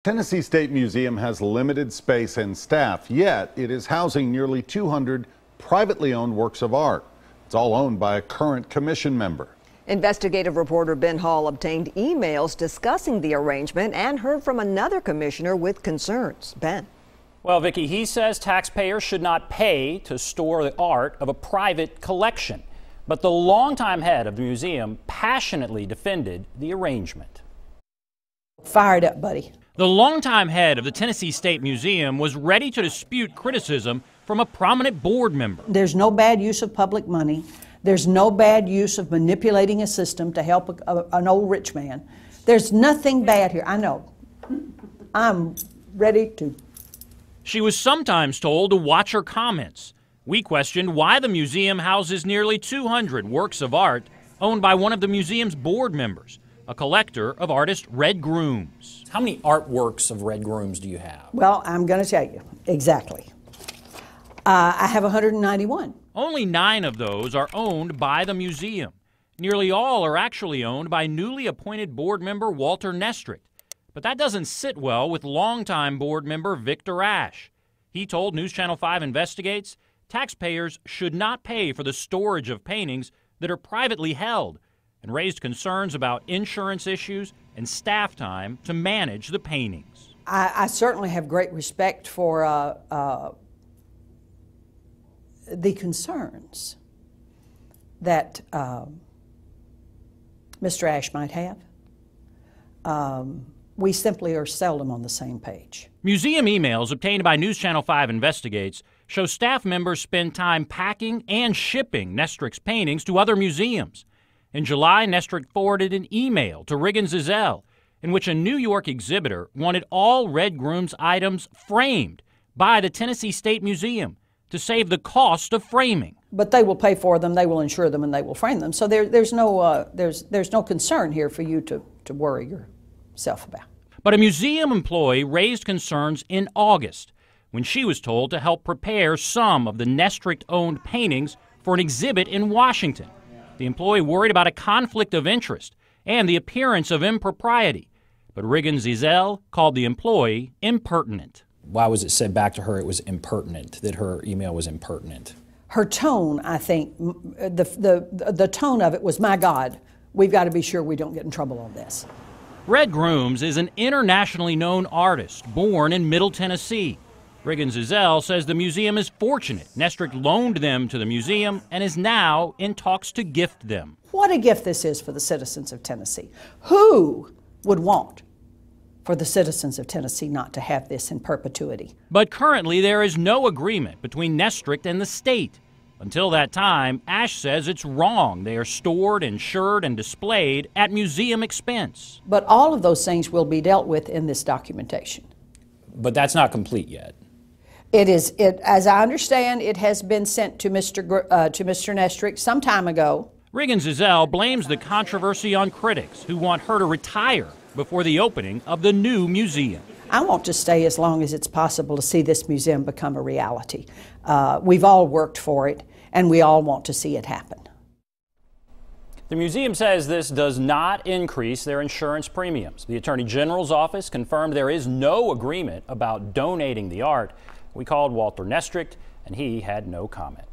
Tennessee State Museum has limited space and staff, yet it is housing nearly 200 privately owned works of art. It's all owned by a current commission member. Investigative reporter Ben Hall obtained emails discussing the arrangement and heard from another commissioner with concerns. Ben. Well, Vicki, he says taxpayers should not pay to store the art of a private collection. But the longtime head of the museum passionately defended the arrangement. Fired up, buddy. The longtime head of the Tennessee State Museum was ready to dispute criticism from a prominent board member. There's no bad use of public money. There's no bad use of manipulating a system to help an old rich man. There's nothing bad here. I know. I'm ready to. She was sometimes told to watch her comments. We questioned why the museum houses nearly 200 works of art owned by one of the museum's board members, a collector of artist Red Grooms. How many artworks of Red Grooms do you have? Well, I'm going to tell you exactly. I have 191. Only 9 of those are owned by the museum. Nearly all are actually owned by newly appointed board member Walter Nestrick. But that doesn't sit well with longtime board member Victor Ash. He told News Channel 5 Investigates taxpayers should not pay for the storage of paintings that are privately held, and raised concerns about insurance issues and staff time to manage the paintings. I certainly have great respect for the concerns that Mr. Ash might have. We simply are seldom on the same page. Museum emails obtained by News Channel 5 Investigates show staff members spend time packing and shipping Nestrick's paintings to other museums. In July, Nestrick forwarded an email to Riggins Zell in which a New York exhibitor wanted all Red Grooms items framed by the Tennessee State Museum to save the cost of framing. But they will pay for them, they will insure them, and they will frame them. So there's no concern here for you to worry yourself about. But a museum employee raised concerns in August when she was told to help prepare some of the Nestrick-owned paintings for an exhibit in Washington. The employee worried about a conflict of interest and the appearance of impropriety. But Riggins Zell called the employee impertinent. Why was it said back to her it was impertinent, that her email was impertinent? Her tone, I think, the tone of it was, my God, we've got to be sure we don't get in trouble on this. Red Grooms is an internationally known artist born in Middle Tennessee. Riggins Zell says the museum is fortunate Nestrick loaned them to the museum and is now in talks to gift them. What a gift this is for the citizens of Tennessee. Who would want for the citizens of Tennessee not to have this in perpetuity? But currently there is no agreement between Nestrick and the state. Until that time, Ash says it's wrong. They are stored, insured, and displayed at museum expense. But all of those things will be dealt with in this documentation. But that's not complete yet. As I understand, it has been sent to Mr. Nestrick some time ago. Riggins Zell blames the controversy on critics who want her to retire before the opening of the new museum. I want to stay as long as it's possible to see this museum become a reality. We've all worked for it, and we all want to see it happen. The museum says this does not increase their insurance premiums. The Attorney General's office confirmed there is no agreement about donating the art. We called Walter Nestrick, and he had no comment.